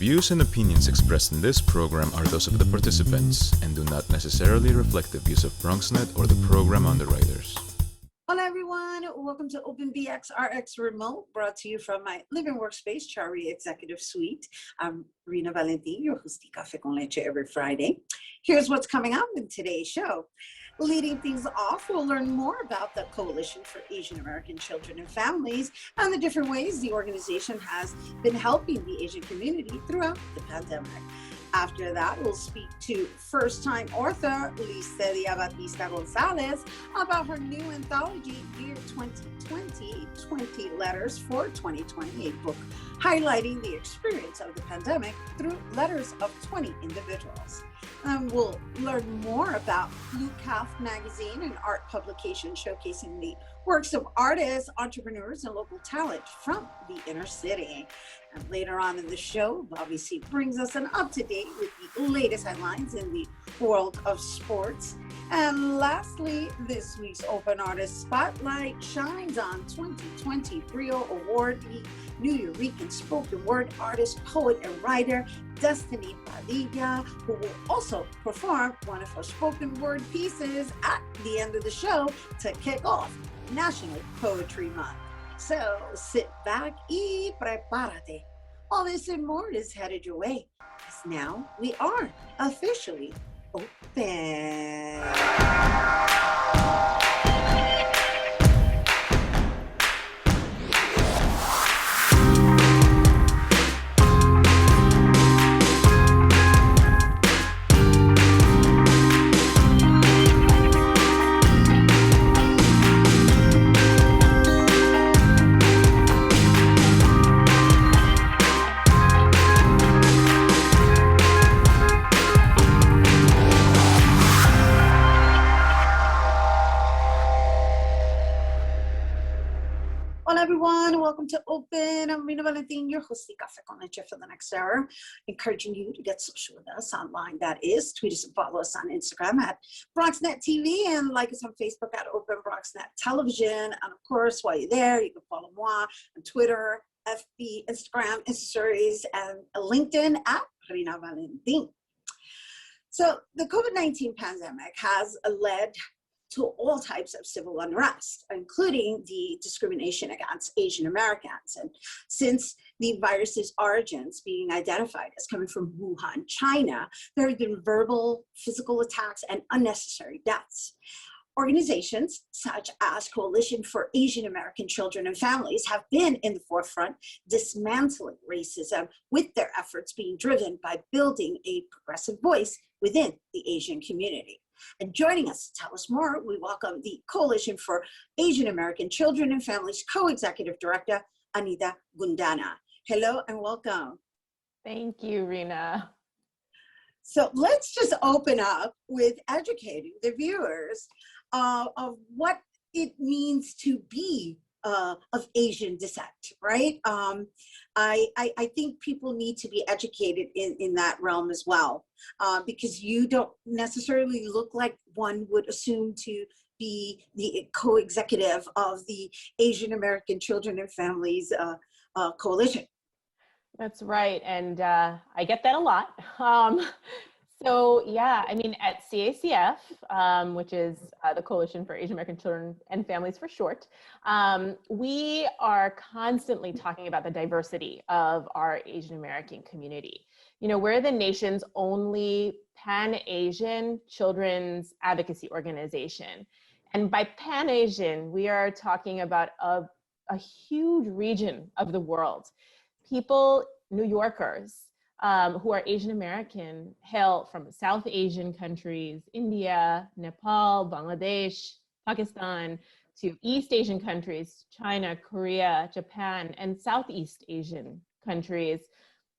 views and opinions expressed in this program are those of the participants and do not necessarily reflect the views of BronxNet or the program underwriters. Hello everyone, welcome to Open BxRx Remote, brought to you from my living workspace, Chari Executive Suite. I'm Rhina Valentin, your hostie Café con Leche every Friday. Here's what's coming up in today's show. Leading things off, we'll learn more about the Coalition for Asian American Children and Families and the different ways the organization has been helping the Asian community throughout the pandemic. After that, we'll speak to first-time author Lissedia Batista-Gonzalez about her new anthology, Year 2020, 20 Letters for 2028 book, highlighting the experience of the pandemic through letters of 20 individuals. And we'll learn more about Bleucalf Magazine, an art publication showcasing the works of artists, entrepreneurs, and local talent from the inner city. And later on in the show, Bobby C brings us an up-to-date with the latest headlines in the world of sports. And lastly, this week's Open Artist Spotlight shines on 2020 Brio Awardee, New Yorker spoken word artist, poet, and writer, Destiny Padilla, who will also perform one of her spoken word pieces at the end of the show to kick off National Poetry Month. So sit back y prepárate. All this and more is headed your way, because now we are officially open. Everyone, welcome to Open. I'm Rhina Valentin, your hostie Café con Leche for the next hour, encouraging you to get social with us online. That is, tweet us and follow us on Instagram at BronxNet TV and like us on Facebook at Open BronxNet Television. And of course, while you're there, you can follow moi on Twitter, FB, Instagram, Stories, and LinkedIn at Rhina Valentin. So the COVID-19 pandemic has led to all types of civil unrest, including the discrimination against Asian Americans. And since the virus's origins being identified as coming from Wuhan, China, there have been verbal, physical attacks, and unnecessary deaths. Organizations such as Coalition for Asian American Children and Families have been in the forefront, dismantling racism, with their efforts being driven by building a progressive voice within the Asian community. And joining us to tell us more, we welcome the Coalition for Asian American Children and Families Co-Executive Director, Anita Gundana. Hello and welcome. Thank you, Rhina. So let's just open up with educating the viewers of what it means to be of Asian descent, right? I think people need to be educated in that realm as well, because you don't necessarily look like one would assume to be the co-executive of the Asian American Children and Families Coalition. That's right, and I get that a lot. So yeah, I mean, at CACF, which is the Coalition for Asian American Children and Families for short, we are constantly talking about the diversity of our Asian American community. You know, we're the nation's only Pan-Asian children's advocacy organization. And by Pan-Asian, we are talking about a huge region of the world. People, New Yorkers, who are Asian American, hail from South Asian countries, India, Nepal, Bangladesh, Pakistan, to East Asian countries, China, Korea, Japan, and Southeast Asian countries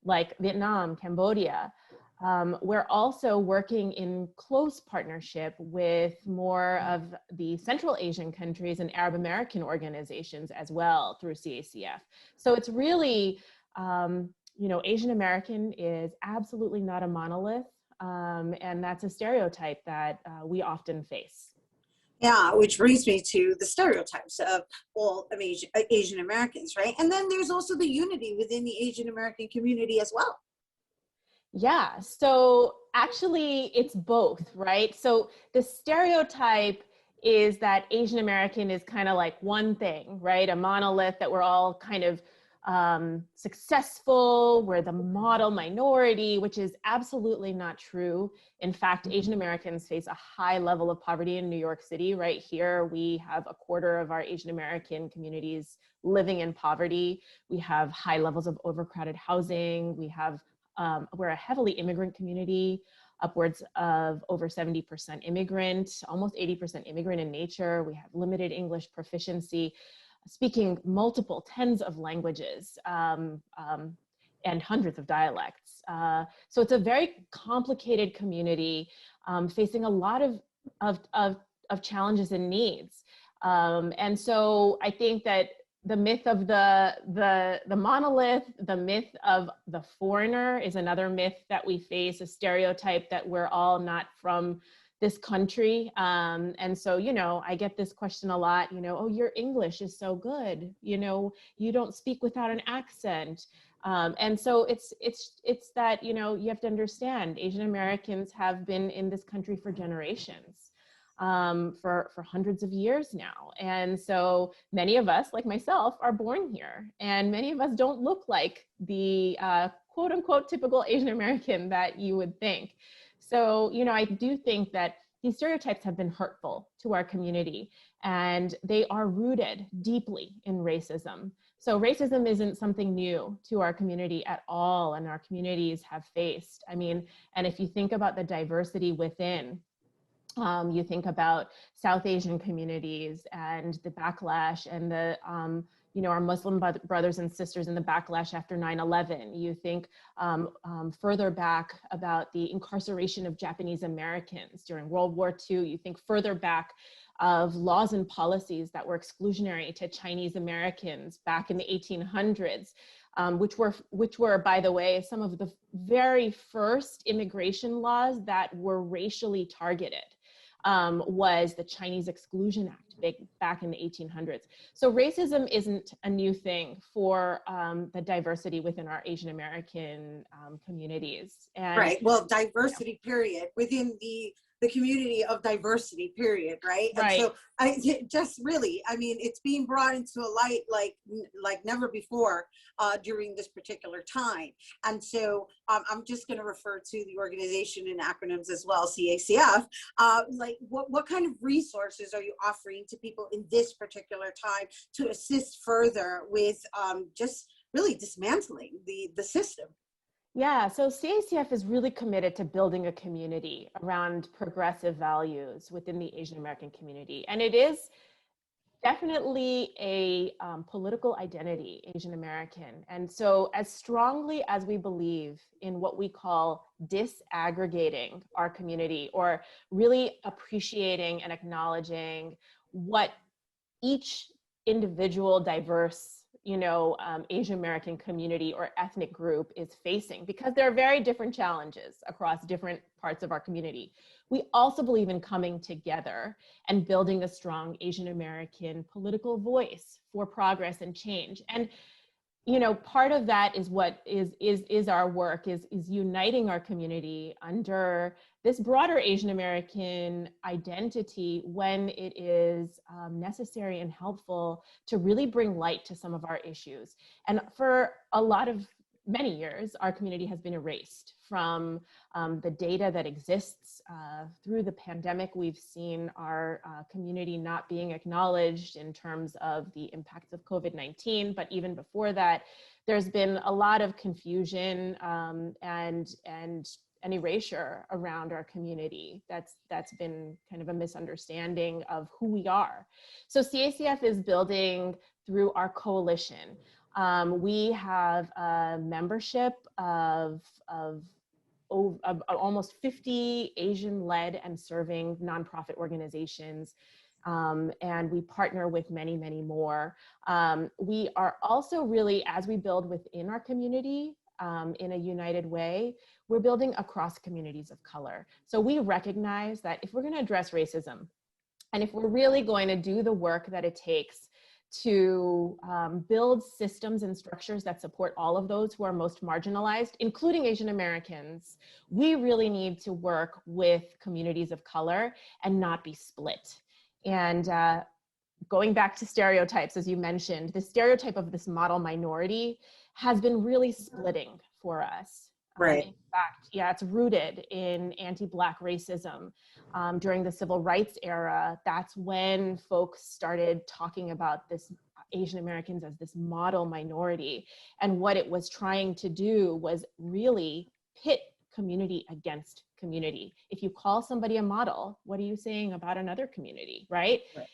like Vietnam, Cambodia. We're also working in close partnership with more of the Central Asian countries and Arab American organizations as well through CACF. So it's really, you know, Asian American is absolutely not a monolith, and that's a stereotype that we often face. Yeah, which brings me to the stereotypes of all of Asian Americans, right? And then there's also the unity within the Asian American community as well. Yeah, so actually it's both, right? So the stereotype is that Asian American is kind of like one thing, right? A monolith that we're all kind of successful, we're the model minority, which is absolutely not true. In fact, Asian Americans face a high level of poverty in New York City. Right here, we have a quarter of our Asian American communities living in poverty. We have high levels of overcrowded housing. We're a heavily immigrant community, upwards of over 70% immigrant, almost 80% immigrant in nature. We have limited English proficiency, speaking multiple tens of languages and hundreds of dialects. So it's a very complicated community facing a lot of challenges and needs. And so I think that the myth of the monolith, the myth of the foreigner is another myth that we face, a stereotype that we're all not from this country. And so, I get this question a lot, oh, your English is so good, you don't speak without an accent. And so it's that, you have to understand Asian Americans have been in this country for generations. For hundreds of years now. And so many of us, like myself, are born here. And many of us don't look like the quote unquote typical Asian American that you would think. So, I do think that these stereotypes have been hurtful to our community, and they are rooted deeply in racism. So racism isn't something new to our community at all, and our communities have faced. And if you think about the diversity within, you think about South Asian communities and the backlash and the, our Muslim brothers and sisters in the backlash after 9/11. You think further back about the incarceration of Japanese Americans during World War II. You think further back of laws and policies that were exclusionary to Chinese Americans back in the 1800s. Which were, by the way, some of the very first immigration laws that were racially targeted. Was the Chinese Exclusion Act back in the 1800s. So racism isn't a new thing for the diversity within our Asian American communities. And, right. Well, diversity, period, within the community of diversity, period, right? Right. And so it's being brought into a light like never before during this particular time. And so I'm just going to refer to the organization in acronyms as well, CACF. What kind of resources are you offering to people in this particular time to assist further with just really dismantling the system? Yeah, so CACF is really committed to building a community around progressive values within the Asian American community. And it is definitely a political identity, Asian American. And so as strongly as we believe in what we call disaggregating our community, or really appreciating and acknowledging what each individual diverse Asian American community or ethnic group is facing, because there are very different challenges across different parts of our community. We also believe in coming together and building a strong Asian American political voice for progress and change. And part of that is what is our work, is uniting our community under this broader Asian American identity when it is necessary and helpful to really bring light to some of our issues. And for many years, our community has been erased from the data that exists. Through the pandemic, we've seen our community not being acknowledged in terms of the impacts of COVID-19, but even before that, there's been a lot of confusion and an erasure around our community. That's been kind of a misunderstanding of who we are. So CACF is building through our coalition. We have a membership of almost 50 Asian-led and serving nonprofit organizations, and we partner with many, many more. We are also really, as we build within our community in a united way, we're building across communities of color. So we recognize that if we're going to address racism, and if we're really going to do the work that it takes to build systems and structures that support all of those who are most marginalized, including Asian Americans, we really need to work with communities of color and not be split. And going back to stereotypes, as you mentioned, the stereotype of this model minority has been really splitting for us. Right. In fact, yeah, it's rooted in anti-Black racism. During the civil rights era, that's when folks started talking about this Asian Americans as this model minority. And what it was trying to do was really pit community against community. If you call somebody a model, what are you saying about another community, right? Right.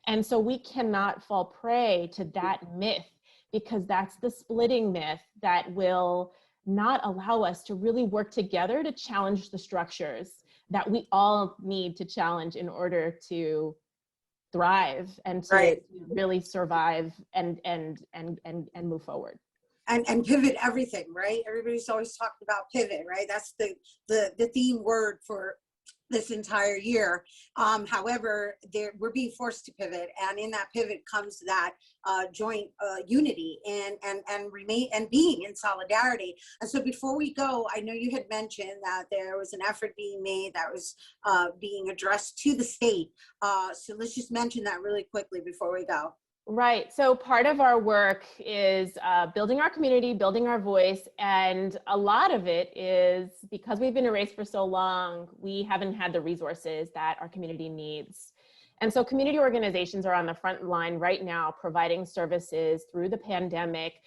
And so we cannot fall prey to that myth, because that's the splitting myth that will not allow us to really work together to challenge the structures that we all need to challenge in order to thrive and to Right. really survive and move forward. And pivot everything, right? Everybody's always talking about pivot, right? That's the theme word for this entire year. However, we're being forced to pivot, and in that pivot comes that joint unity and remain and being in solidarity. And so before we go, I know you had mentioned that there was an effort being made that was being addressed to the state. So let's just mention that really quickly before we go. Right. So part of our work is building our community, building our voice. And a lot of it is because we've been erased for so long, we haven't had the resources that our community needs. And so community organizations are on the front line right now, providing services through the pandemic,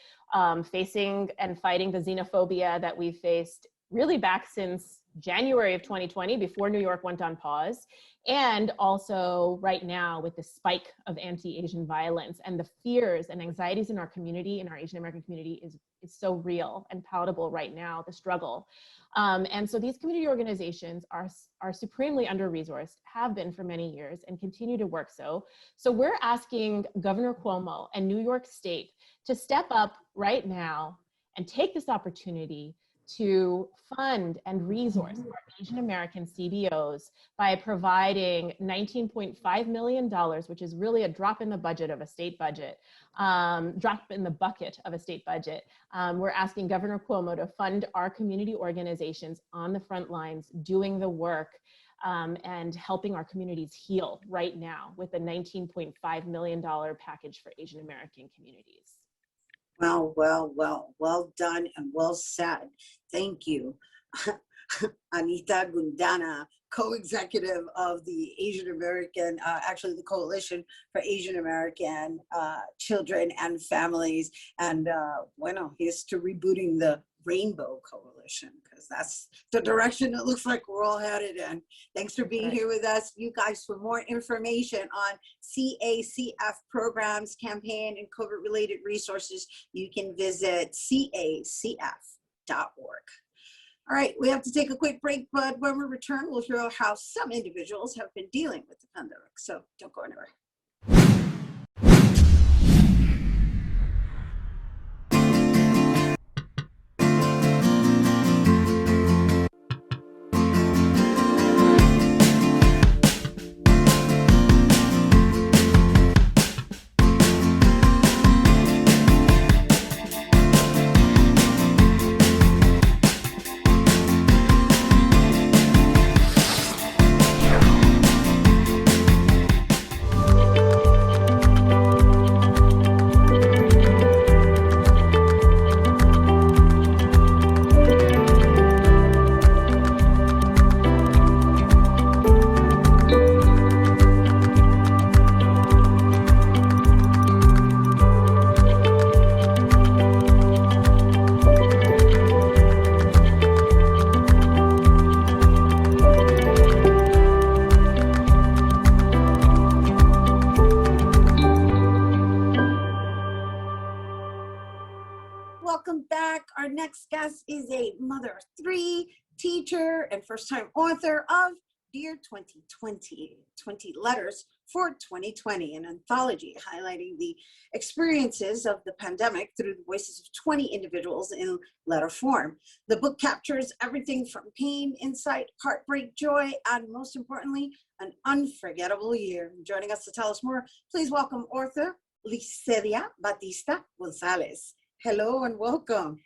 facing and fighting the xenophobia that we've faced really back since January of 2020, before New York went on pause. And also right now with the spike of anti-Asian violence, and the fears and anxieties in our community, in our Asian American community, is so real and palatable right now, the struggle. And so these community organizations are supremely under-resourced, have been for many years, and continue to work so. So we're asking Governor Cuomo and New York State to step up right now and take this opportunity to fund and resource our Asian American CBOs by providing $19.5 million, which is really a drop in the budget of a state budget, drop in the bucket of a state budget. We're asking Governor Cuomo to fund our community organizations on the front lines, doing the work and helping our communities heal right now with a $19.5 million package for Asian American communities. Well done and well said. Thank you. Anita Gundana, co-executive of the Asian American, actually the Coalition for Asian American Children and Families. And here's to rebooting the Rainbow Coalition, because that's the direction it looks like we're all headed in. Thanks for being here with us. You guys, for more information on CACF programs, campaign, and COVID-related resources, you can visit cacf.org. All right, we have to take a quick break, but when we return, we'll hear how some individuals have been dealing with the pandemic. So don't go anywhere. Welcome back. Our next guest is a mother of three, teacher, and first-time author of Dear 2020, 20 Letters for 2020, an anthology highlighting the experiences of the pandemic through the voices of 20 individuals in letter form. The book captures everything from pain, insight, heartbreak, joy, and most importantly, an unforgettable year. Joining us to tell us more, please welcome author Lissedia Batista-Gonzalez. Hello and welcome.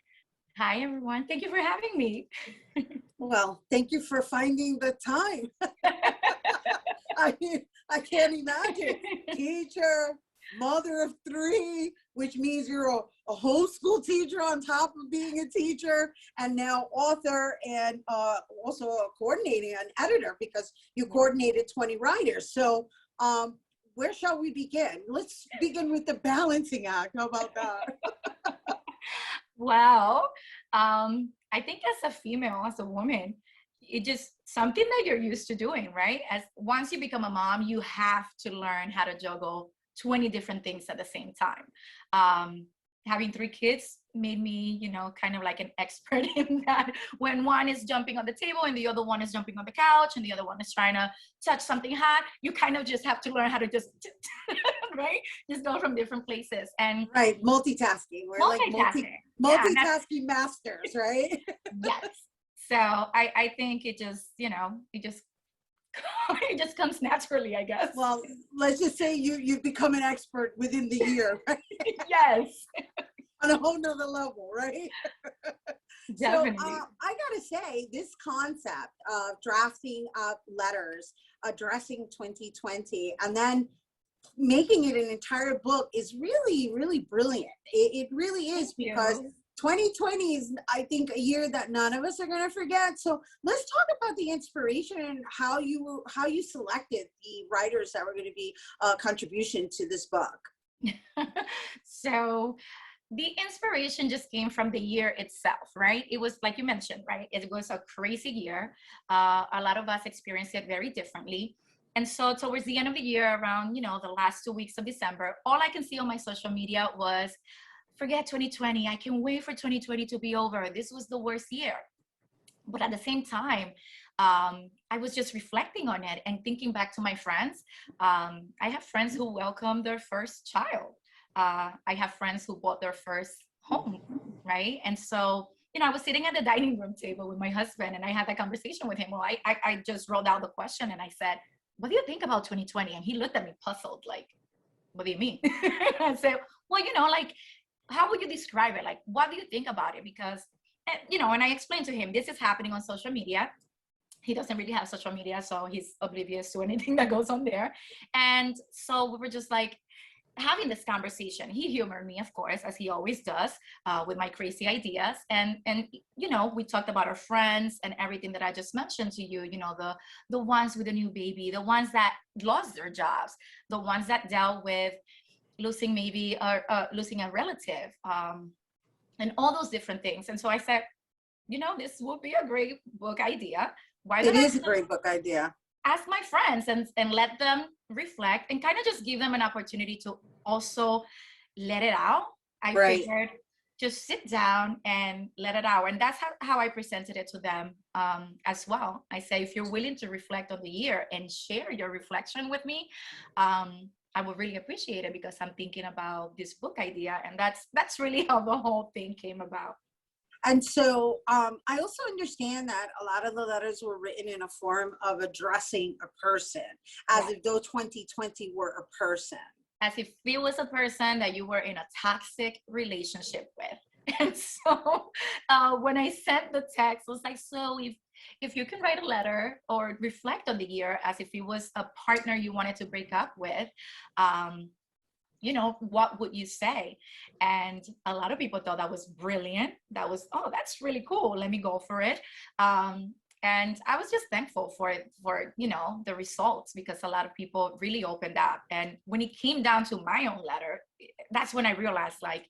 Hi, everyone. Thank you for having me. Well, thank you for finding the time. I mean, I can't imagine. Teacher, mother of three, which means you're a homeschool teacher on top of being a teacher, and now author, and also coordinating an editor because you coordinated 20 writers. So where shall we begin? Let's begin with the balancing act. How about that? Well, I think as a female, as a woman, it just something that you're used to doing, right? As once you become a mom, you have to learn how to juggle 20 different things at the same time. Having three kids made me, kind of like an expert in that. When one is jumping on the table and the other one is jumping on the couch and the other one is trying to touch something hot, you kind of just have to learn how to just, right? Just go from different places. And right, multitasking. We're multitasking. Multitasking masters, right? Yes. So I think it just, it just comes naturally, I guess. Well, let's just say you become an expert within the year, right? Yes. On a whole nother level, right? Definitely. So I gotta say, this concept of drafting up letters addressing 2020 and then making it an entire book is really, really brilliant. It really is, because 2020 is, I think, a year that none of us are going to forget. So let's talk about the inspiration and how you selected the writers that were going to be a contribution to this book. So the inspiration just came from the year itself, right? It was like you mentioned, right? It was a crazy year. A lot of us experienced it very differently. And so towards the end of the year, around, the last 2 weeks of December, all I can see on my social media was, forget 2020. I can't wait for 2020 to be over. This was the worst year. But at the same time, I was just reflecting on it and thinking back to my friends. I have friends who welcomed their first child. I have friends who bought their first home, right? And so, I was sitting at the dining room table with my husband, and I had that conversation with him. Well, I just wrote out the question and I said, what do you think about 2020? And he looked at me puzzled, like, what do you mean? I said, well, like, how would you describe it? Like, what do you think about it? Because, and I explained to him, this is happening on social media. He doesn't really have social media, so he's oblivious to anything that goes on there. And so we were just like having this conversation. He humored me, of course, as he always does, with my crazy ideas. And we talked about our friends and everything that I just mentioned to you, the ones with a new baby, the ones that lost their jobs, the ones that dealt with losing maybe losing a relative, and all those different things. And so I said, this would be a great book idea. Why it is a great book idea. Ask my friends and let them reflect and kind of just give them an opportunity to also let it out. I figured just sit down and let it out. And that's how I presented it to them as well. I say, if you're willing to reflect on the year and share your reflection with me, I would really appreciate it, because I'm thinking about this book idea. And that's really how the whole thing came about. And so I also understand that a lot of the letters were written in a form of addressing a person, as if though 2020 were a person. As if it was a person that you were in a toxic relationship with. And so when I sent the text, I was like, so if you can write a letter or reflect on the year as if it was a partner you wanted to break up with, what would you say? And a lot of people thought that was brilliant. That was, oh, that's really cool. Let me go for it. And I was just thankful for the results, because a lot of people really opened up. And when it came down to my own letter, that's when I realized, like,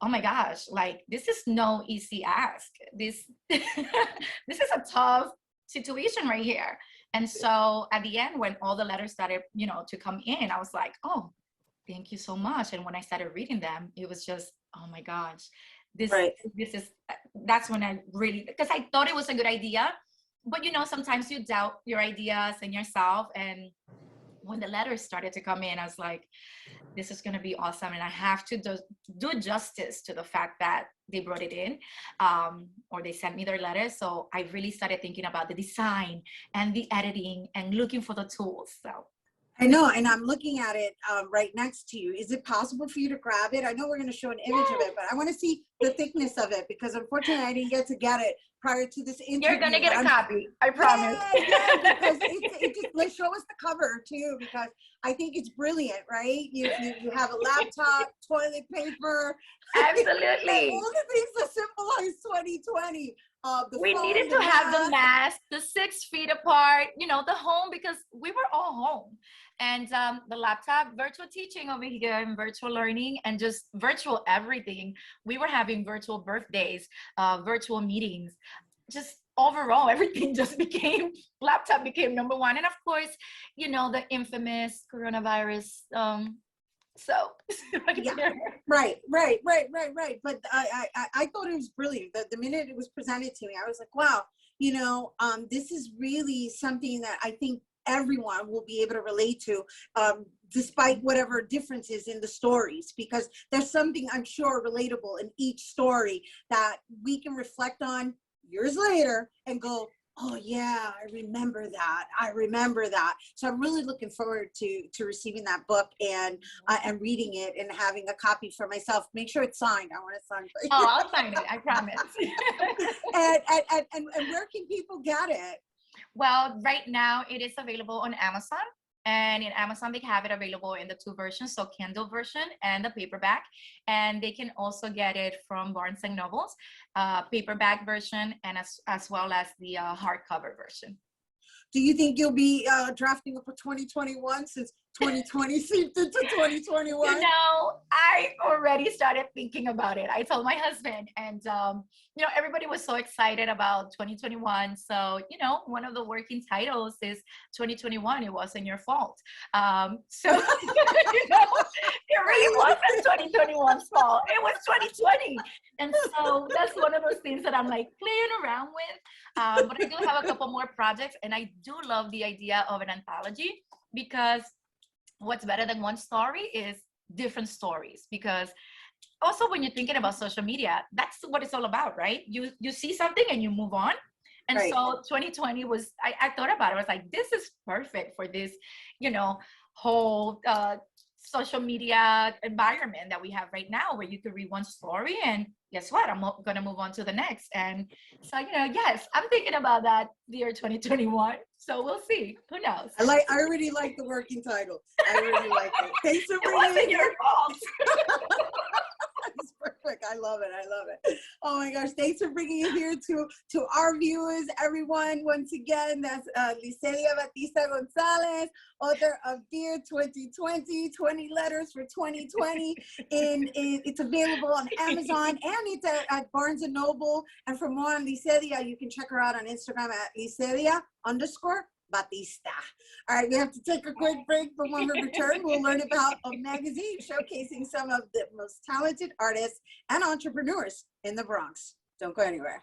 oh my gosh, like, this is no easy ask. This is a tough situation right here. And so at the end, when all the letters started, to come in, I was like, oh, thank you so much. And when I started reading them, it was just, oh my gosh, that's when I really, because I thought it was a good idea, but sometimes you doubt your ideas and yourself. And when the letters started to come in, I was like, this is going to be awesome. And I have to do justice to the fact that they brought it in, or they sent me their letters. So I really started thinking about the design and the editing and looking for the tools. So. I know, and I'm looking at it right next to you. Is it possible for you to grab it? I know we're going to show an image of it, but I want to see the thickness of it because unfortunately I didn't get to get it prior to this interview. You're gonna get a copy, I promise. Yeah, because it just, let's show us the cover too, because I think it's brilliant, right? You have a laptop, toilet paper. Absolutely. All the things that symbolize 2020. We needed to have the mask, the 6 feet apart, you know, the home, because we were all home. And the laptop, virtual teaching over here and virtual learning and just virtual everything. We were having virtual birthdays, virtual meetings, just overall, everything just became, laptop became number one. And of course, you know, the infamous coronavirus. So yeah, right. But I thought it was brilliant. The minute it was presented to me, I was like, wow, you know, this is really something that I think everyone will be able to relate to, despite whatever differences in the stories, because there's something I'm sure relatable in each story that we can reflect on years later and go, oh yeah, I remember that. So I'm really looking forward to receiving that book and reading it and having a copy for myself. Make sure it's signed. I want it signed. Oh, I'll sign it, I promise. and where can people get it? Well, right now it is available on Amazon. And in Amazon, they have it available in the 2 versions, so Kindle version and the paperback. And they can also get it from Barnes and Nobles, paperback version, and as well as the hardcover version. Do you think you'll be drafting up for 2021 since 2020 seeped into 2021? You know, I already started thinking about it. I told my husband, and you know, everybody was so excited about 2021. So, you know, one of the working titles is 2021. It wasn't your fault. So, you know, it really wasn't 2021's fault. It was 2020. And so that's one of those things that I'm like playing around with. But I do have a couple more projects, and I do love the idea of an anthology, because what's better than one story is different stories. Because also when you're thinking about social media, that's what it's all about, right? You see something and you move on. And right. So 2020 was, I thought about it. I was like, this is perfect for this, you know, whole social media environment that we have right now, where you could read one story and guess what? I'm going to move on to the next. And so, you know, yes, I'm thinking about that year 2021. So we'll see. Who knows? I already like the working title. I already like it. Thanks for bringing it wasn't your fault. It's perfect. I love it. Oh my gosh. Thanks for bringing it here to our viewers, everyone. Once again, that's Lissedia Batista-Gonzalez, author of Dear 2020, 20 Letters for 2020. And it's available on Amazon and it's at Barnes & Noble. And for more on Lissedia, you can check her out on Instagram at Lissedia_Batista. All right, we have to take a quick break, but when we return, we'll learn about a magazine showcasing some of the most talented artists and entrepreneurs in the Bronx. Don't go anywhere.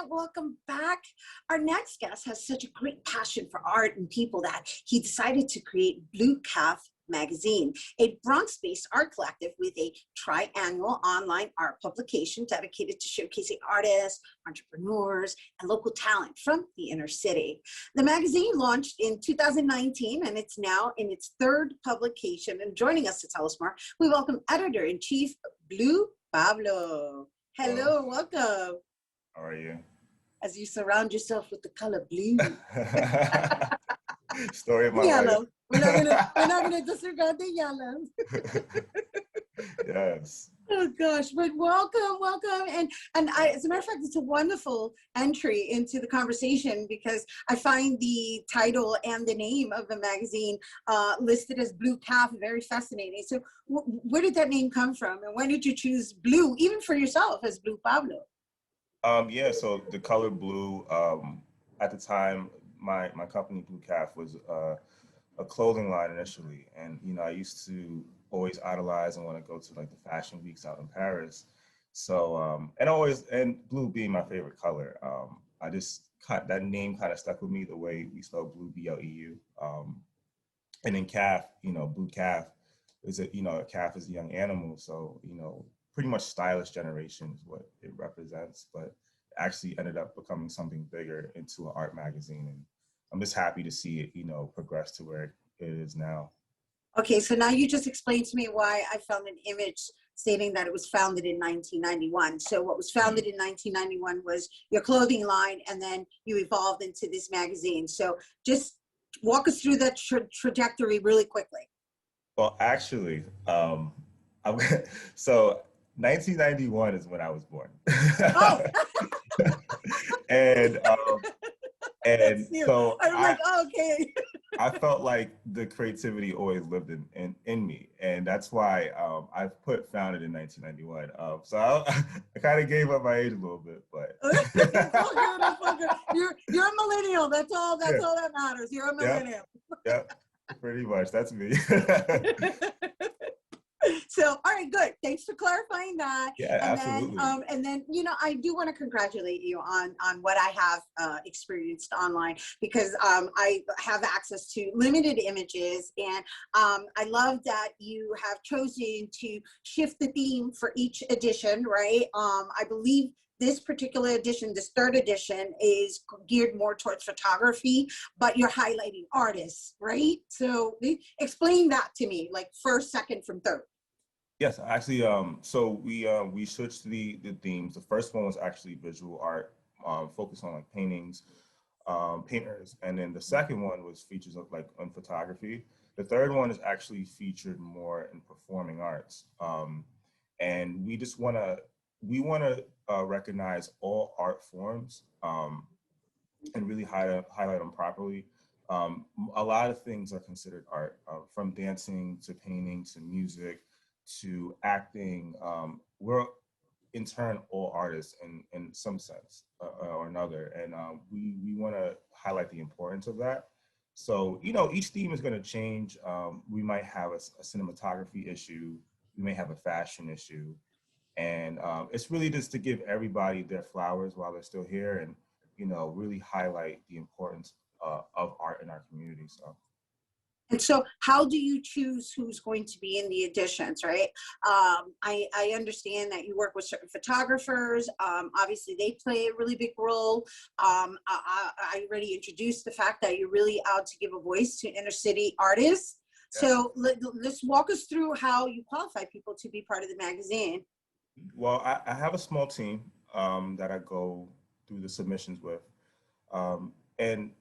Welcome back. Our next guest has such a great passion for art and people that he decided to create Bleucalf Magazine, a Bronx-based art collective with a tri-annual online art publication dedicated to showcasing artists, entrepreneurs, and local talent from the inner city. The magazine launched in 2019, and it's now in its 3rd publication. And joining us to tell us more, we welcome Editor-in-Chief Blue Pablo. Hello, welcome. How are you? As you surround yourself with the color blue. Story of my yellow. life. We're not gonna disregard the yellow. Yes. Oh gosh, but welcome. And as a matter of fact, it's a wonderful entry into the conversation because I find the title and the name of the magazine listed as Bleucalf very fascinating. So where did that name come from? And when did you choose blue, even for yourself, as Blue Pablo? Yeah, so the color blue, at the time, my company Bleucalf was a clothing line initially. And, I used to always idolize and want to go to like the fashion weeks out in Paris. So, and blue being my favorite color, I just that name kind of stuck with me, the way we spell blue, BLEU. And then calf, blue calf is a calf is a young animal. So, pretty much stylish generation is what it represents, but it actually ended up becoming something bigger into an art magazine. And I'm just happy to see it, progress to where it is now. Okay, so now you just explained to me why I found an image stating that it was founded in 1991. So what was founded in 1991 was your clothing line, and then you evolved into this magazine. So just walk us through that trajectory really quickly. Well, actually, so 1991 is when I was born. Oh. and so I'm like, oh, okay. I felt like the creativity always lived in me, and that's why I put founded in 1991. So I kind of gave up my age a little bit, but it's all good. You're a millennial. That's all that matters. You're a millennial. Yep, pretty much. That's me. So, all right, good. Thanks for clarifying that. Yeah, absolutely. And then, I do want to congratulate you on what I have experienced online, because I have access to limited images, and I love that you have chosen to shift the theme for each edition, right? I believe this particular edition, this third edition, is geared more towards photography, but you're highlighting artists, right? So explain that to me, like first, second, from third. Yes, actually, so we switched the themes. The first one was actually visual art, focused on like paintings, painters, and then the second one was features of like on photography. The third one is actually featured more in performing arts, and we just want to recognize all art forms, and really highlight them properly. A lot of things are considered art, from dancing to painting to music to acting. We're in turn all artists in some sense or another, and we want to highlight the importance of that. So each theme is going to change. We might have a cinematography issue, we may have a fashion issue, and it's really just to give everybody their flowers while they're still here, and really highlight the importance of art in our community. And so how do you choose who's going to be in the editions, right? I understand that you work with certain photographers. Obviously, they play a really big role. I already introduced the fact that you're really out to give a voice to inner city artists. Yes. So let's walk us through how you qualify people to be part of the magazine. Well, I have a small team that I go through the submissions with. And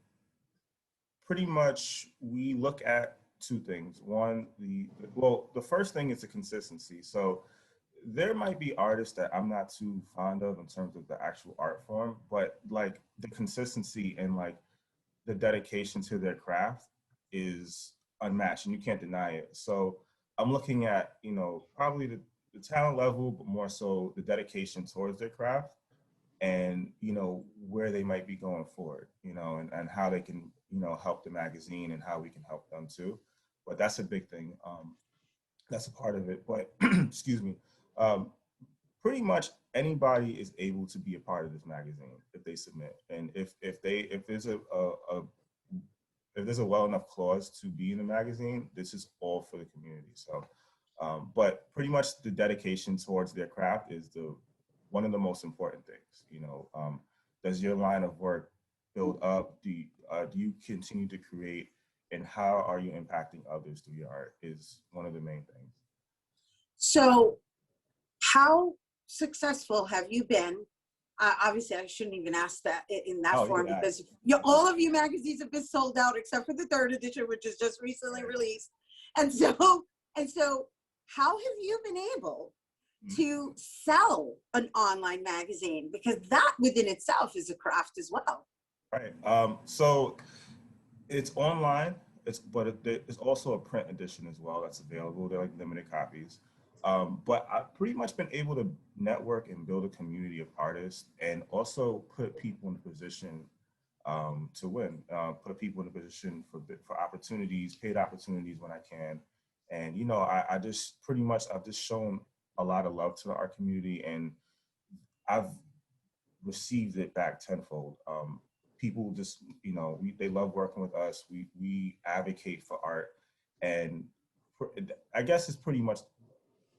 pretty much we look at two things. One, the first thing is the consistency. So there might be artists that I'm not too fond of in terms of the actual art form, but like the consistency and like the dedication to their craft is unmatched, and you can't deny it. So I'm looking at, probably the talent level, but more so the dedication towards their craft, and where they might be going forward, and how they can help the magazine and how we can help them too. But that's a big thing. That's a part of it. But excuse me. Pretty much anybody is able to be a part of this magazine if they submit, and if there's a well enough clause to be in the magazine, this is all for the community. So, but pretty much the dedication towards their craft is one of the most important things. Does your line of work build up? Do you continue to create, and how are you impacting others through your art is one of the main things. So how successful have you been? Obviously, I shouldn't even ask that in that form, because all of you magazines have been sold out except for the third edition, which is just recently released. And so how have you been able to sell an online magazine? Because that within itself is a craft as well. Right. So it's online, but it's also a print edition as well that's available. They're like limited copies. But I've pretty much been able to network and build a community of artists, and also put people in a position to win, put people in a position for opportunities, paid opportunities when I can. And, you know, I just pretty much, I've just shown a lot of love to the art community, and I've received it back tenfold. People just, you know, they love working with us. We advocate for art, and I guess it's pretty much,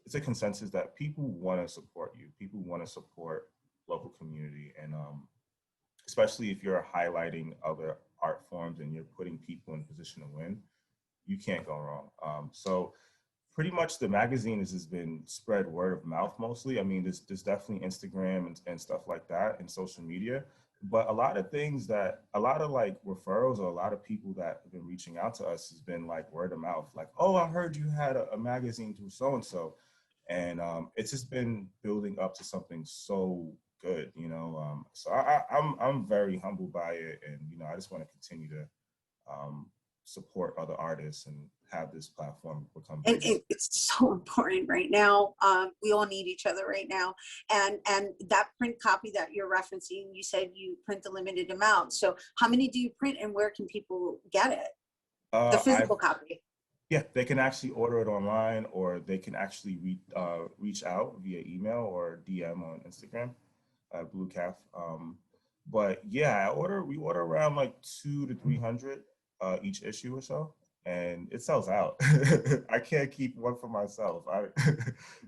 it's a consensus that people want to support you. People want to support local community, and especially if you're highlighting other art forms and you're putting people in position to win, you can't go wrong. So pretty much the magazine has been spread word of mouth mostly. I mean, there's definitely Instagram and stuff like that, and social media. But a lot of things that, a lot of like referrals, or a lot of people that have been reaching out to us has been like word of mouth. Like, oh, I heard you had a magazine through so-and-so. And it's just been building up to something so good, you know. So I'm very humbled by it. And, you know, I just want to continue to support other artists and have this platform become bigger. And it's so important right now. We all need each other right now. And that print copy that you're referencing, you said you print a limited amount. So how many do you print, and where can people get it? The physical copy. Yeah, they can actually order it online, or they can actually reach out via email or DM on Instagram, Bleucalf. But yeah, we order around like 200 to 300 each issue or so, and it sells out. I can't keep one for myself.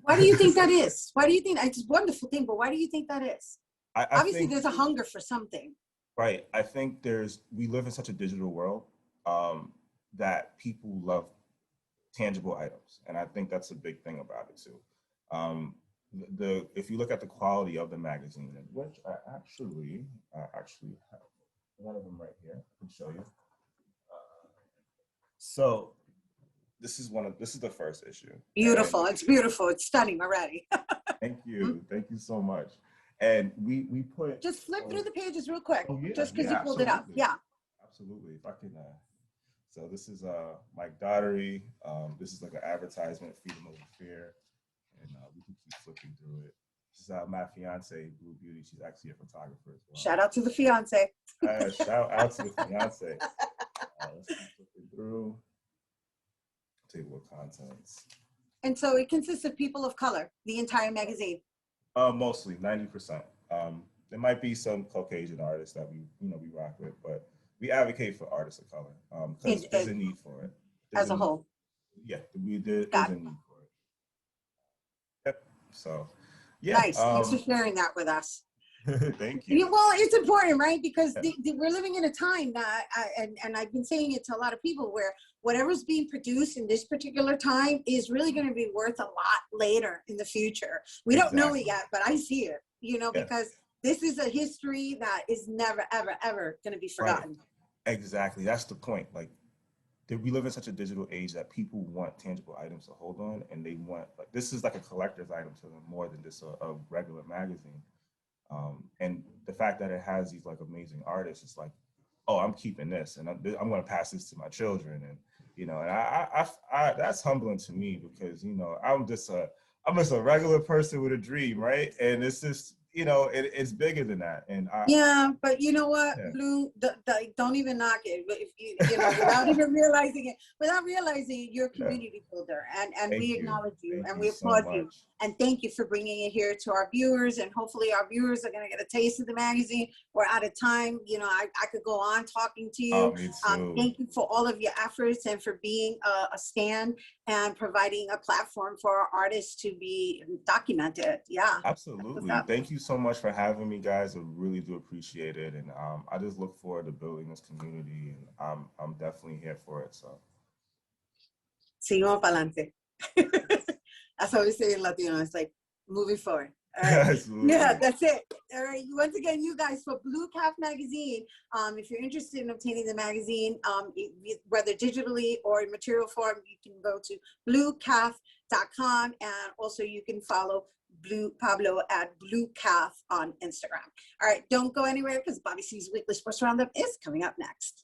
Why do you think that is? Why do you think, it's a wonderful thing, but why do you think that is? Obviously, think there's a hunger for something. Right. I think we live in such a digital world that people love tangible items, and I think that's a big thing about it too. If you look at the quality of the magazine, which I actually have one of them right here, I can show you. So this is the first issue. Beautiful. It's beautiful. It's stunning already. Thank you. Thank you so much. And we put, just flip through the pages real quick. Oh, yeah, just because you pulled it up. Yeah. Absolutely. If I can. So this is Mike Daugherty. This is like an advertisement, Freedom Over Fear, and we can keep flipping through it. This is my fiance, Blue Beauty. She's actually a photographer as well. Shout out to the fiance. Shout out to the fiance. Let's keep flipping through. Table of contents. And so it consists of people of color, the entire magazine. Mostly 90%. There might be some Caucasian artists that we rock with, but we advocate for artists of color because there's a need for it. As a whole. Yeah, there's a need for it. Yep. So, yeah. Nice. Thanks for sharing that with us. Thank you. Well, it's important, right? Because we're living in a time that, and I've been saying it to a lot of people, where whatever's being produced in this particular time is really going to be worth a lot later in the future. We don't know it yet, but I see it, because this is a history that is never, ever, ever going to be forgotten. Right. Exactly. That's the point. Like, we live in such a digital age that people want tangible items to hold on, and they want, like, this is like a collector's item to them more than just a regular magazine. And the fact that it has these like amazing artists, it's like, oh, I'm keeping this, and I'm going to pass this to my children, and and I that's humbling to me, because I'm just a regular person with a dream, right? And it's just it's bigger than that. And but you know what, Blue, don't even knock it. If you without even realizing it, you're a community builder, and we acknowledge you, and we applaud you, and thank you for bringing it here to our viewers. And hopefully our viewers are going to get a taste of the magazine. We're out of time. I could go on talking to you. Oh, me too. Thank you for all of your efforts and for being a stand and providing a platform for our artists to be documented. Yeah, absolutely. Thank you so much for having me, guys. I really do appreciate it, and I just look forward to building this community, and I'm definitely here for it. So, seguimos pa'lante. That's what we say in Latino. It's like moving forward. All right. Absolutely. Yeah, that's it. All right. Once again, you guys, for Bleucalf Magazine, if you're interested in obtaining the magazine, whether digitally or in material form, you can go to bleucalf.com, and also you can follow Pablo at Bleucalf on Instagram. All right, don't go anywhere because Bobby C's Weekly Sports Roundup is coming up next.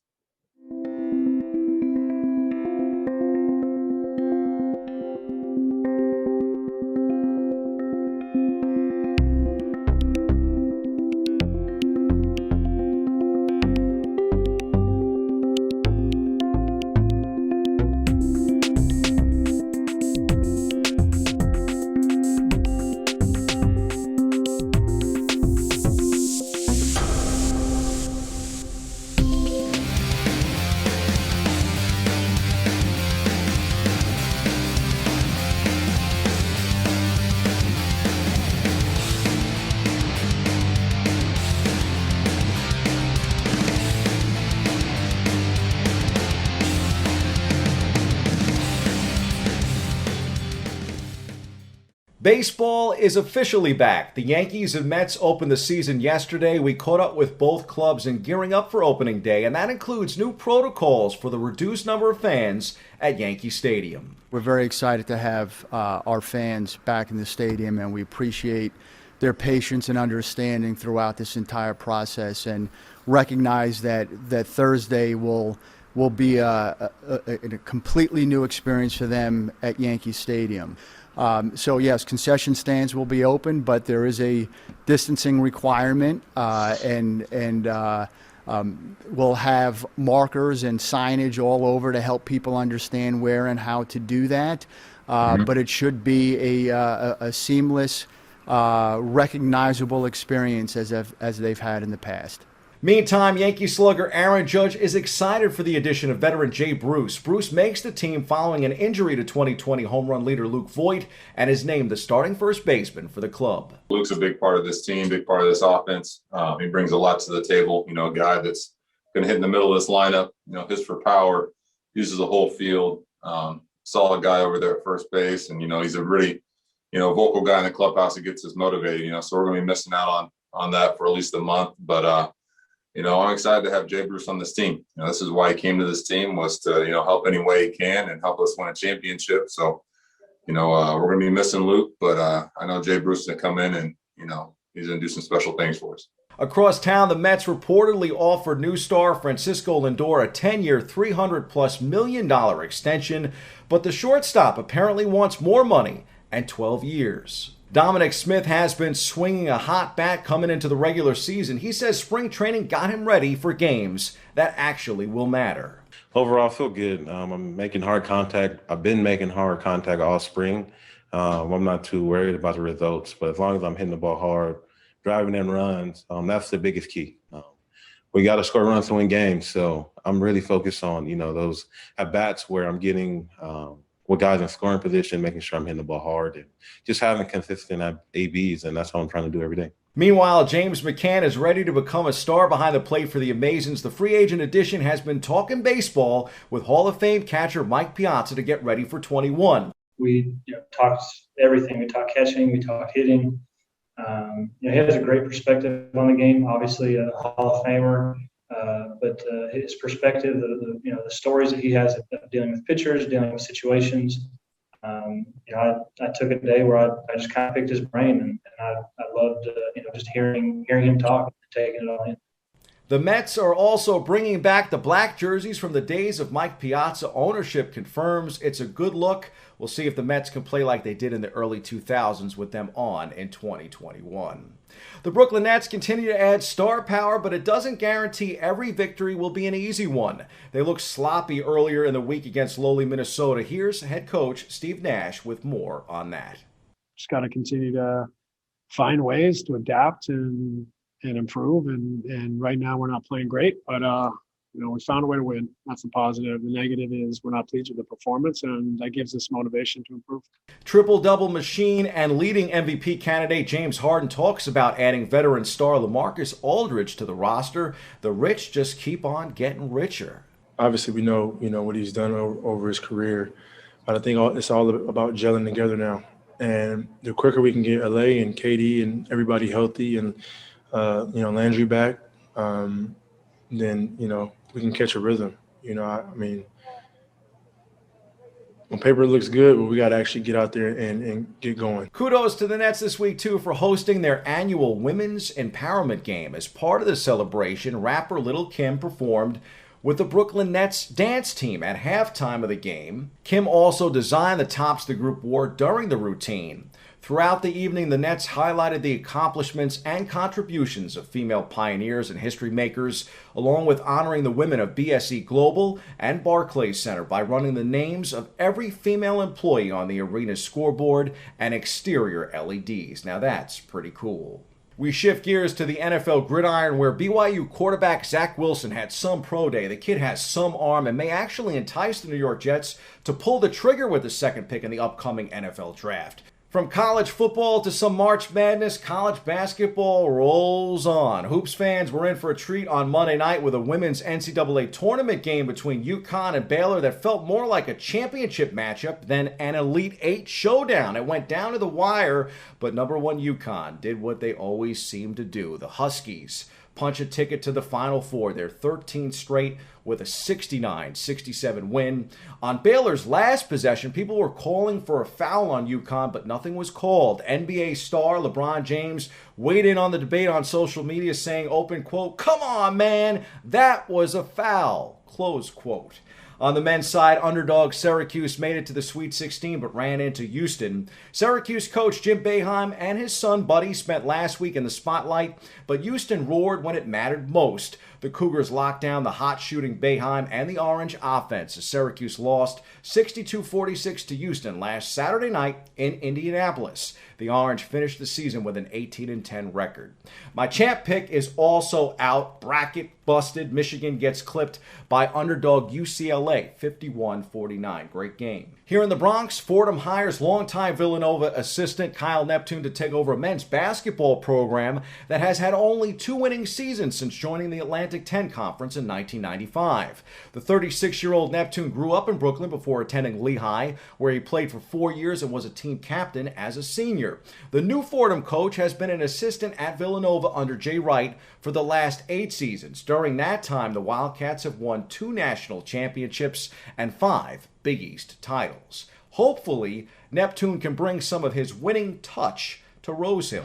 Baseball is officially back. The Yankees and Mets opened the season yesterday. We caught up with both clubs in gearing up for opening day, and that includes new protocols for the reduced number of fans at Yankee Stadium. We're very excited to have our fans back in the stadium, and we appreciate their patience and understanding throughout this entire process, and recognize that Thursday will be a completely new experience for them at Yankee Stadium. So yes, concession stands will be open, but there is a distancing requirement, and we'll have markers and signage all over to help people understand where and how to do that. But it should be a seamless, recognizable experience as they've had in the past. Meantime, Yankee slugger Aaron Judge is excited for the addition of veteran Jay Bruce. Bruce makes the team following an injury to 2020 home run leader Luke Voigt and is named the starting first baseman for the club. Luke's a big part of this team, big part of this offense. He brings a lot to the table. You know, a guy that's going to hit in the middle of this lineup, you know, hits for power, uses the whole field. Solid guy over there at first base. And, you know, he's a really, you know, vocal guy in the clubhouse that gets us motivated, you know, so we're going to be missing out on that for at least a month. But, you know, I'm excited to have Jay Bruce on this team. You know, this is why he came to this team, was to, you know, help any way he can and help us win a championship. So, you know, we're going to be missing Luke, but I know Jay Bruce is going to come in and, you know, he's going to do some special things for us. Across town, the Mets reportedly offered new star Francisco Lindor a 10-year, $300+ million extension, but the shortstop apparently wants more money and 12 years. Dominic Smith has been swinging a hot bat coming into the regular season. He says spring training got him ready for games that actually will matter. Overall, I feel good. I'm making hard contact. I've been making hard contact all spring. I'm not too worried about the results, but as long as I'm hitting the ball hard, driving in runs, that's the biggest key. We got to score runs to win games, so I'm really focused on, you know, those at-bats where I'm getting with guys in scoring position, making sure I'm hitting the ball hard and just having consistent ABs, and that's what I'm trying to do every day. Meanwhile, James McCann is ready to become a star behind the plate for the Amazons. The free agent edition has been talking baseball with Hall of Fame catcher Mike Piazza to get ready for 21. We talked everything. We talked catching, we talked hitting. He has a great perspective on the game, obviously a Hall of Famer. But his perspective, the stories that he has of dealing with pitchers, dealing with situations. I took a day where I just kind of picked his brain, and I loved just hearing him talk and taking it all in. The Mets are also bringing back the black jerseys from the days of Mike Piazza. Ownership confirms it's a good look. We'll see if the Mets can play like they did in the early 2000s with them on in 2021. The Brooklyn Nets continue to add star power, but it doesn't guarantee every victory will be an easy one. They looked sloppy earlier in the week against lowly Minnesota. Here's head coach Steve Nash with more on that. Just got to continue to find ways to adapt and improve. And right now we're not playing great, but we found a way to win. That's the positive. The negative is we're not pleased with the performance, and that gives us motivation to improve. Triple-double machine and leading MVP candidate James Harden talks about adding veteran star LaMarcus Aldridge to the roster. The rich just keep on getting richer. Obviously, we know what he's done over his career, but I think it's all about gelling together now. And the quicker we can get LA and KD and everybody healthy and, Landry back, then, we can catch a rhythm. I mean, on paper it looks good, but we got to actually get out there and get going. Kudos to the Nets this week, too, for hosting their annual Women's Empowerment Game. As part of the celebration, rapper Lil' Kim performed with the Brooklyn Nets dance team at halftime of the game. Kim also designed the tops the group wore during the routine. Throughout the evening, the Nets highlighted the accomplishments and contributions of female pioneers and history makers, along with honoring the women of BSE Global and Barclays Center by running the names of every female employee on the arena's scoreboard and exterior LEDs. Now that's pretty cool. We shift gears to the NFL gridiron, where BYU quarterback Zach Wilson had some pro day. The kid has some arm and may actually entice the New York Jets to pull the trigger with the second pick in the upcoming NFL draft. From college football to some March Madness, college basketball rolls on. Hoops fans were in for a treat on Monday night with a women's NCAA tournament game between UConn and Baylor that felt more like a championship matchup than an Elite Eight showdown. It went down to the wire, but number one UConn did what they always seem to do. The Huskies punch a ticket to the Final Four, their 13th straight, with a 69-67 win. On Baylor's last possession, people were calling for a foul on UConn, but nothing was called. NBA star LeBron James weighed in on the debate on social media, saying, open quote, "Come on, man, that was a foul," close quote. On the men's side, underdog Syracuse made it to the Sweet 16 but ran into Houston. Syracuse coach Jim Boeheim and his son Buddy spent last week in the spotlight, but Houston roared when it mattered most. The Cougars locked down the hot shooting Boeheim and the Orange offense as Syracuse lost 62-46 to Houston last Saturday night in Indianapolis. The Orange finished the season with an 18-10 record. My champ pick is also out. Bracket busted. Michigan gets clipped by underdog UCLA 51-49. Great game. Here in the Bronx, Fordham hires longtime Villanova assistant Kyle Neptune to take over a men's basketball program that has had only 2 winning seasons since joining the Atlantic 10 Conference in 1995. The 36-year-old Neptune grew up in Brooklyn before attending Lehigh, where he played for 4 years and was a team captain as a senior. The new Fordham coach has been an assistant at Villanova under Jay Wright for the last 8 seasons. During that time, the Wildcats have won 2 national championships and 5 Big East titles. Hopefully, Neptune can bring some of his winning touch to Rose Hill.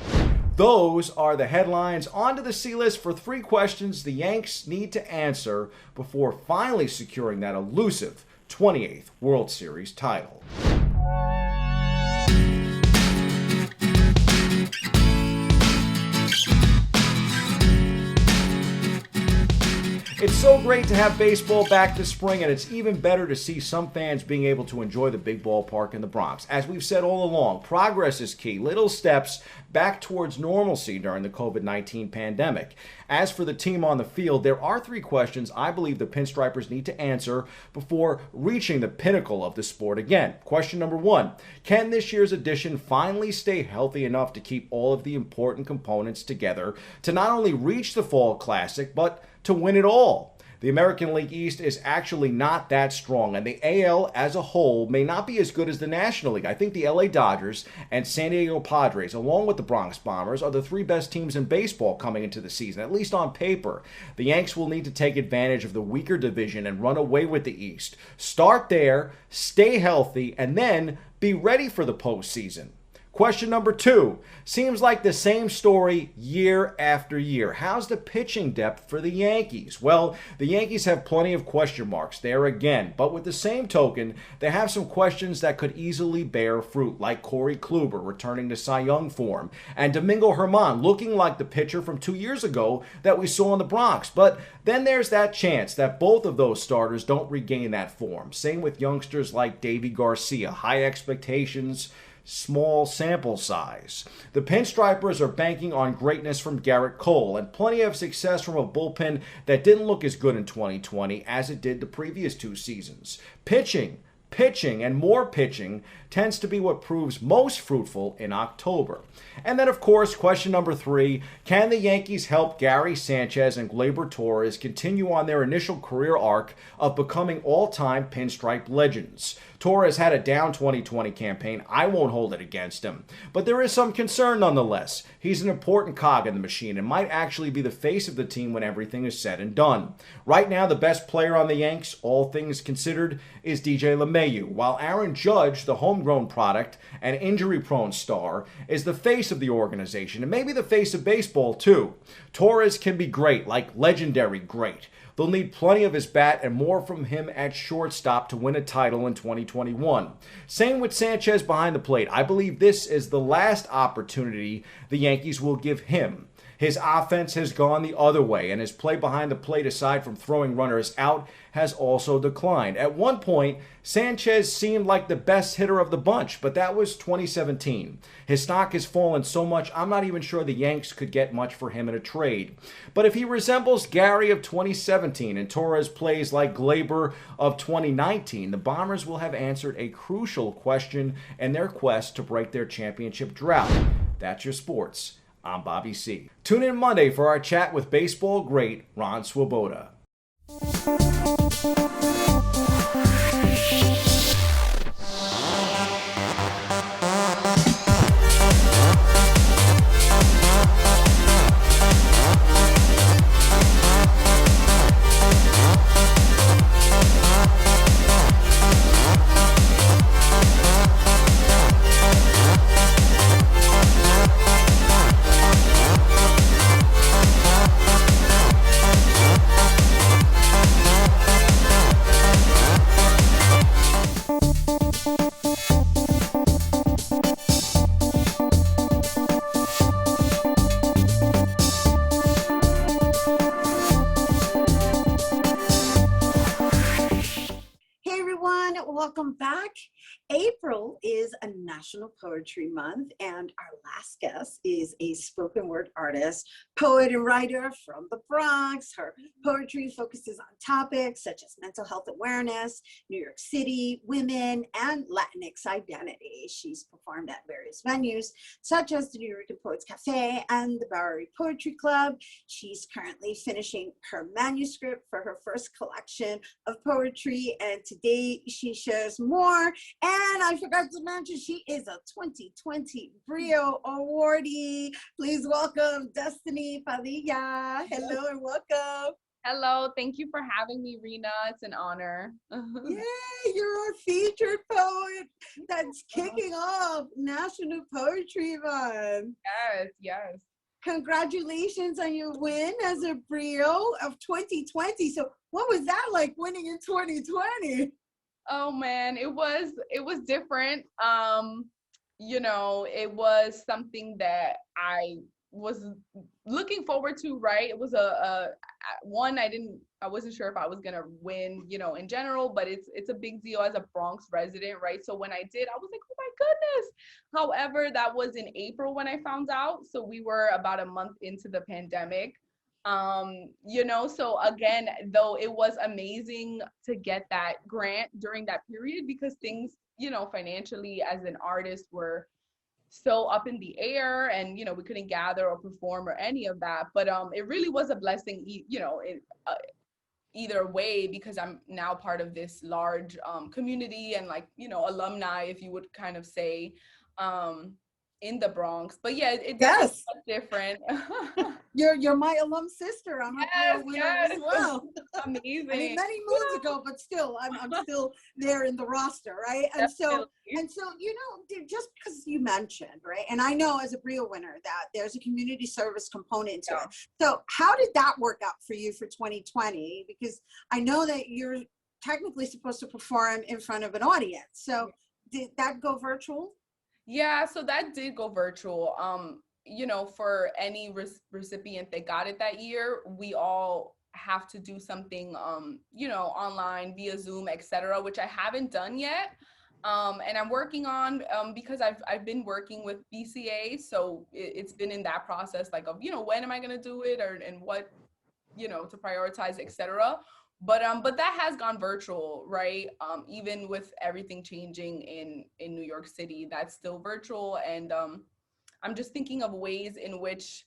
Those are the headlines. On to the C-list for 3 questions the Yanks need to answer before finally securing that elusive 28th World Series title. It's so great to have baseball back this spring, and it's even better to see some fans being able to enjoy the big ballpark in the Bronx. As we've said all along, progress is key. Little steps back towards normalcy during the COVID-19 pandemic. As for the team on the field, there are 3 questions I believe the Pinstripers need to answer before reaching the pinnacle of the sport again. Question number 1, can this year's edition finally stay healthy enough to keep all of the important components together to not only reach the Fall Classic, but to win it all? The American League East is actually not that strong, and the AL as a whole may not be as good as the National League. I think the LA Dodgers and San Diego Padres, along with the Bronx Bombers, are the 3 best teams in baseball coming into the season, at least on paper. The Yanks will need to take advantage of the weaker division and run away with the East. Start there, stay healthy, and then be ready for the postseason. Question number 2. Seems like the same story year after year. How's the pitching depth for the Yankees? Well, the Yankees have plenty of question marks there again, but with the same token, they have some questions that could easily bear fruit, like Corey Kluber returning to Cy Young form, and Domingo Germán looking like the pitcher from 2 years ago that we saw in the Bronx. But then there's that chance that both of those starters don't regain that form. Same with youngsters like Davy Garcia. High expectations, small sample size. The Pinstripers are banking on greatness from Garrett Cole and plenty of success from a bullpen that didn't look as good in 2020 as it did the previous 2 seasons. Pitching Pitching and more pitching tends to be what proves most fruitful in October. And then, of course, question number 3, can the Yankees help Gary Sanchez and Gleyber Torres continue on their initial career arc of becoming all-time pinstripe legends? Torres had a down 2020 campaign. I won't hold it against him. But there is some concern nonetheless. He's an important cog in the machine and might actually be the face of the team when everything is said and done. Right now, the best player on the Yanks, all things considered, is DJ LeMahieu, while Aaron Judge, the homegrown product and injury-prone star, is the face of the organization and maybe the face of baseball too. Torres can be great, like legendary great. They'll need plenty of his bat and more from him at shortstop to win a title in 2021. Same with Sanchez behind the plate. I believe this is the last opportunity the Yankees will give him. His offense has gone the other way, and his play behind the plate, aside from throwing runners out, has also declined. At one point, Sanchez seemed like the best hitter of the bunch, but that was 2017. His stock has fallen so much, I'm not even sure the Yanks could get much for him in a trade. But if he resembles Gary of 2017 and Torres plays like Gleyber of 2019, the Bombers will have answered a crucial question in their quest to break their championship drought. That's your sports. I'm Bobby C. Tune in Monday for our chat with baseball great Ron Swoboda. Welcome back. April is a National Poetry Month, and our last guest is a spoken word artist, poet, and writer from the Bronx. Her poetry focuses on topics such as mental health awareness, New York City, women, and Latinx identity. She's performed at various venues such as the New York Poets Cafe and the Bowery Poetry Club. She's currently finishing her manuscript for her first collection of poetry, and today she shares more. And I forgot to mention, she is a 2020 Brio Awardee. Please welcome Destiny Padilla. Hello and welcome. Hello, thank you for having me, Rhina. It's an honor. Yay, you're a featured poet that's kicking off National Poetry Month. Yes, yes. Congratulations on your win as a Brio of 2020. So what was that like, winning in 2020? Oh man, it was different. You know, it was something that I was looking forward to, right? It was one, I wasn't sure if I was gonna win, you know, in general, but it's a big deal as a Bronx resident, right? So when I did, I was like, oh my goodness. However, that was in April when I found out. So we were about a month into the pandemic. You know, so again, though it was amazing to get that grant during that period, because things, you know, financially as an artist were so up in the air, and, you know, we couldn't gather or perform or any of that. But it really was a blessing, you know, either way, because I'm now part of this large community and, like, you know, alumni, if you would kind of say, in the Bronx. But yeah, it yes, was different. You're my alum sister. I'm a winner as well. Amazing. I mean, many moons ago, but still, I'm still there in the roster, right? And so, you know, just because you mentioned, right, and I know as a Brio winner that there's a community service component to it. So how did that work out for you for 2020? Because I know that you're technically supposed to perform in front of an audience. So did that go virtual? Yeah, so that did go virtual. You know, for any recipient that got it that year, we all have to do something, you know, online via Zoom, etc., which I haven't done yet. And I'm working on, because I've been working with BCA, so it's been in that process, like, of, you know, when am I going to do it, and what, you know, to prioritize, etc. But that has gone virtual, right? Even with everything changing in New York City, that's still virtual. And I'm just thinking of ways in which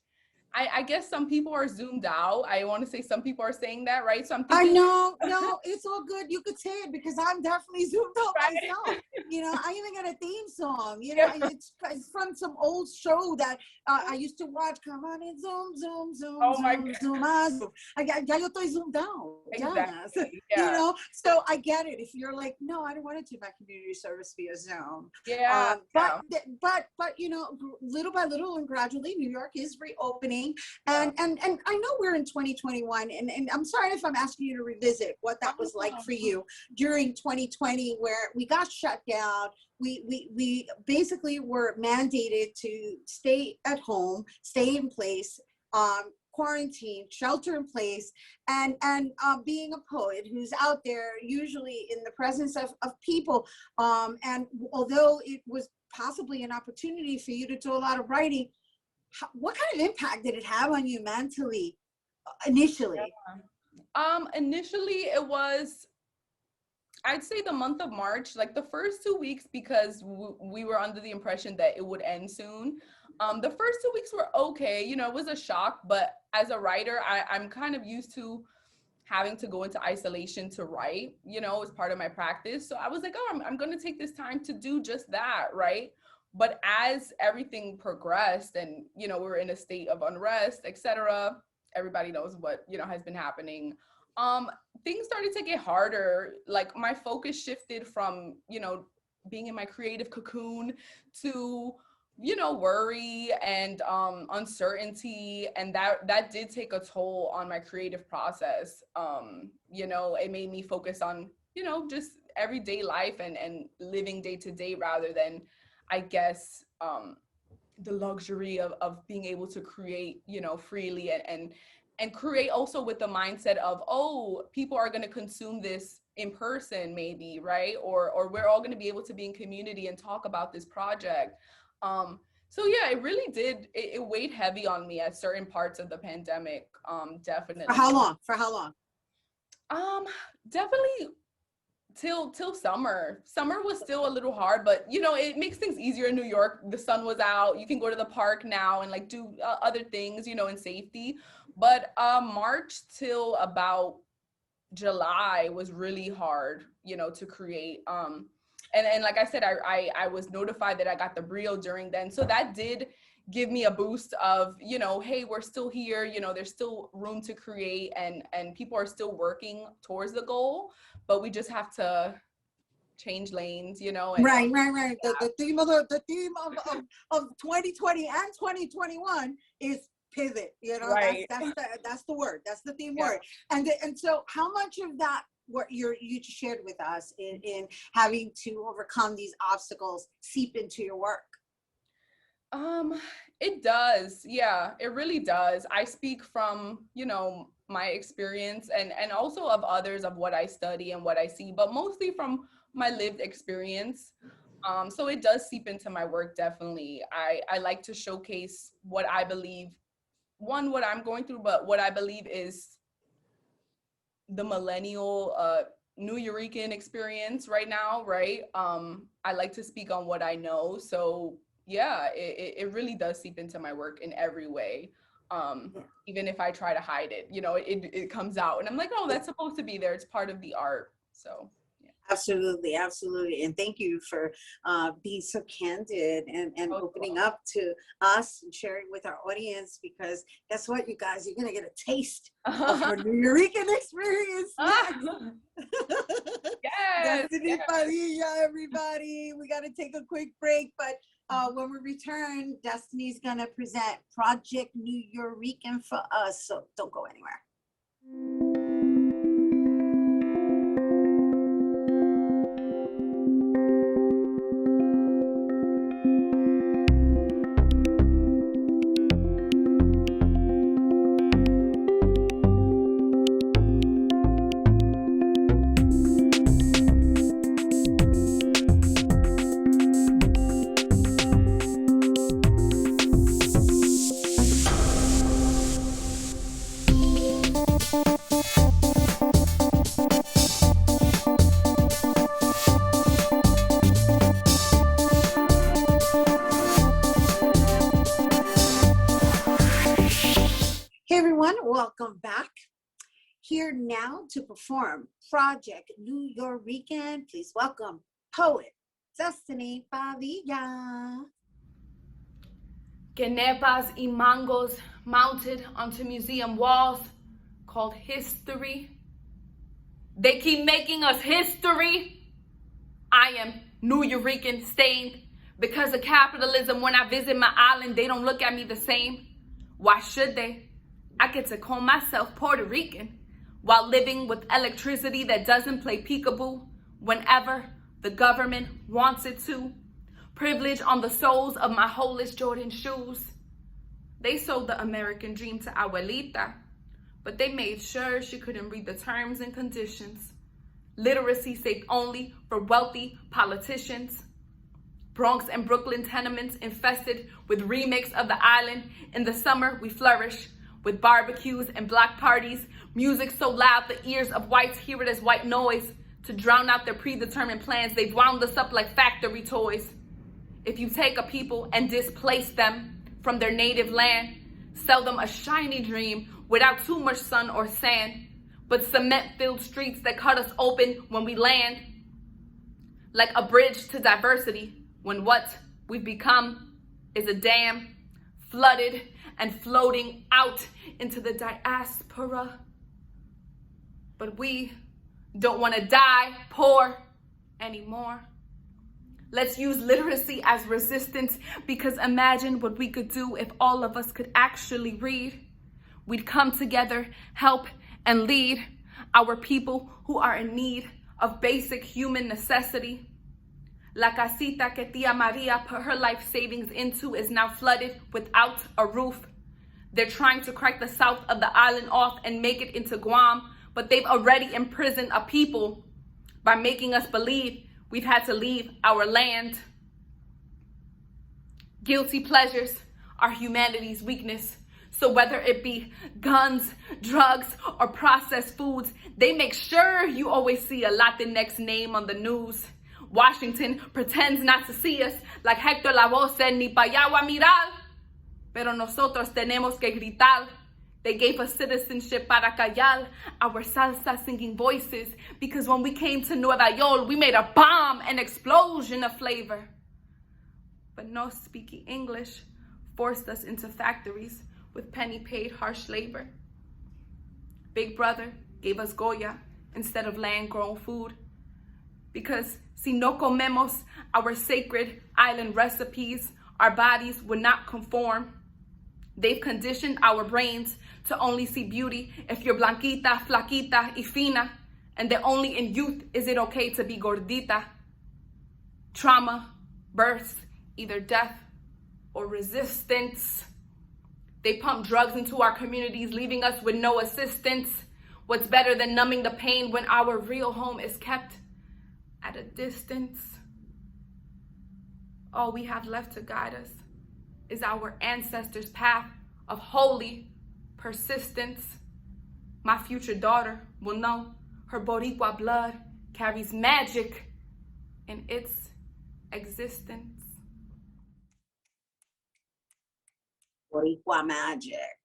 I guess some people are zoomed out. I want to say some people are saying that, right? So I'm I thinking. know, no, it's all good. You could say it because I'm definitely zoomed out Right. myself. You know, I even got a theme song. You know, it's from some old show that I used to watch. Come on and zoom, zoom, zoom, Oh my zoom, God. zoom, zoom. Ya yo estoy zoomed out. Exactly. You Yeah. know, so I get it. If you're like, no, I don't want to do my community service via Zoom. Yeah. But you know, little by little and gradually, New York is reopening, and I know we're in 2021, and I'm sorry if I'm asking you to revisit what that was like for you during 2020, where we got shut down. We basically were mandated to stay at home, stay in place, quarantine, shelter in place, and being a poet who's out there usually in the presence of people, and although it was possibly an opportunity for you to do a lot of writing, what kind of impact did it have on you mentally initially? Initially it was, I'd say the month of March, like the first 2 weeks, because we were under the impression that it would end soon. The first 2 weeks were okay, you know, it was a shock, but as a writer, I'm kind of used to having to go into isolation to write, you know, as part of my practice. So I was like, oh, I'm going to take this time to do just that, right? But as everything progressed and, you know, we were in a state of unrest, etc., everybody knows what, you know, has been happening. Things started to get harder. Like my focus shifted from, you know, being in my creative cocoon to, you know, worry and uncertainty, and that did take a toll on my creative process. You know, it made me focus on, you know, just everyday life and living day to day rather than, I guess, the luxury of being able to create, you know, freely and create also with the mindset of, oh, people are going to consume this in person maybe, right? Or we're all going to be able to be in community and talk about this project. So yeah, it really did, it weighed heavy on me at certain parts of the pandemic, definitely. For how long? For how long? Definitely till summer. Summer was still a little hard, but you know, it makes things easier in New York. The sun was out, you can go to the park now and like do other things, you know, in safety. But March till about July was really hard, you know, to create. And like I said, I was notified that I got the Brio during then. So that did give me a boost of, you know, hey, we're still here, you know, there's still room to create and people are still working towards the goal, but we just have to change lanes, you know. And, right. Yeah. The theme of 2020 and 2021 is pivot, you know. Right. That's the word. That's the theme Yeah. word. And so how much of that what you just shared with us in having to overcome these obstacles seep into your work? It does. Yeah, it really does. I speak from, you know, my experience and also of others, of what I study and what I see, but mostly from my lived experience. So it does seep into my work, definitely. I like to showcase what I believe, what I'm going through, but what I believe is the millennial New Eurekan experience right now, right? I like to speak on what I know. So yeah, it really does seep into my work in every way. Even if I try to hide it, you know, it comes out and I'm like, oh, that's supposed to be there. It's part of the art. So yeah. Absolutely. And thank you for being so candid and opening up to us and sharing with our audience, because guess what, you guys, you're gonna get a taste of our New Eurekan experience next. Yes, Destiny Padilla, everybody. We gotta take a quick break, but when we return, Destiny's gonna present Project New Eurekan for us, so don't go anywhere. everyone. Welcome back. Here now to perform Project New Yorican. Please welcome poet Destiny Padilla. Genepas y mangos mounted onto museum walls called history. They keep making us history. I am New Yorican stained because of capitalism. When I visit my island, they don't look at me the same. Why should they? I get to call myself Puerto Rican while living with electricity that doesn't play peekaboo whenever the government wants it to. Privilege on the soles of my holeless Jordan shoes. They sold the American dream to Abuelita, but they made sure she couldn't read the terms and conditions. Literacy saved only for wealthy politicians. Bronx and Brooklyn tenements infested with remix of the island. In the summer, we flourish with barbecues and block parties. Music so loud the ears of whites hear it as white noise. To drown out their predetermined plans, they've wound us up like factory toys. If you take a people and displace them from their native land, sell them a shiny dream without too much sun or sand, but cement-filled streets that cut us open when we land, like a bridge to diversity, when what we've become is a dam, flooded and floating out into the diaspora. But we don't want to die poor anymore. Let's use literacy as resistance, because imagine what we could do if all of us could actually read. We'd come together, help, and lead our people who are in need of basic human necessity. La casita que Tia Maria put her life savings into is now flooded without a roof. They're trying to crack the south of the island off and make it into Guam, but they've already imprisoned a people by making us believe we've had to leave our land. Guilty pleasures are humanity's weakness. So whether it be guns, drugs, or processed foods, they make sure you always see a Latinx name on the news. Washington pretends not to see us, like Hector Lavoe said, ni pa' allá va a mirar, pero nosotros tenemos que gritar. They gave us citizenship para callar our salsa singing voices, because when we came to Nueva York, we made a bomb, an explosion of flavor. But no speaking English forced us into factories with penny-paid harsh labor. Big Brother gave us Goya instead of land-grown food, because si no comemos our sacred island recipes, our bodies would not conform. They've conditioned our brains to only see beauty if you're blanquita, flaquita, y fina, and that only in youth is it okay to be gordita. Trauma births either death or resistance. They pump drugs into our communities, leaving us with no assistance. What's better than numbing the pain when our real home is kept at a distance? All we have left to guide us is our ancestors' path of holy persistence. My future daughter will know her Boricua blood carries magic in its existence. Boricua magic.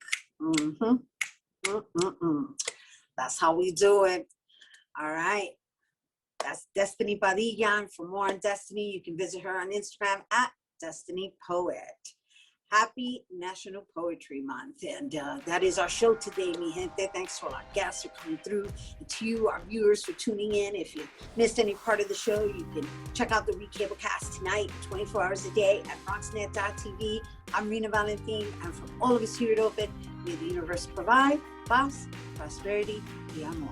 That's how we do it. All right. That's Destiny Padilla. And for more on Destiny, you can visit her on Instagram at Destiny Poet. Happy National Poetry Month. And that is our show today, mi gente. Thanks to all our guests for coming through, and to you, our viewers, for tuning in. If you missed any part of the show, you can check out the recablecast tonight, 24 hours a day at bronxnet.tv. I'm Rhina Valentin, and from all of us here at Open, may the universe provide paz, prosperity, y amor.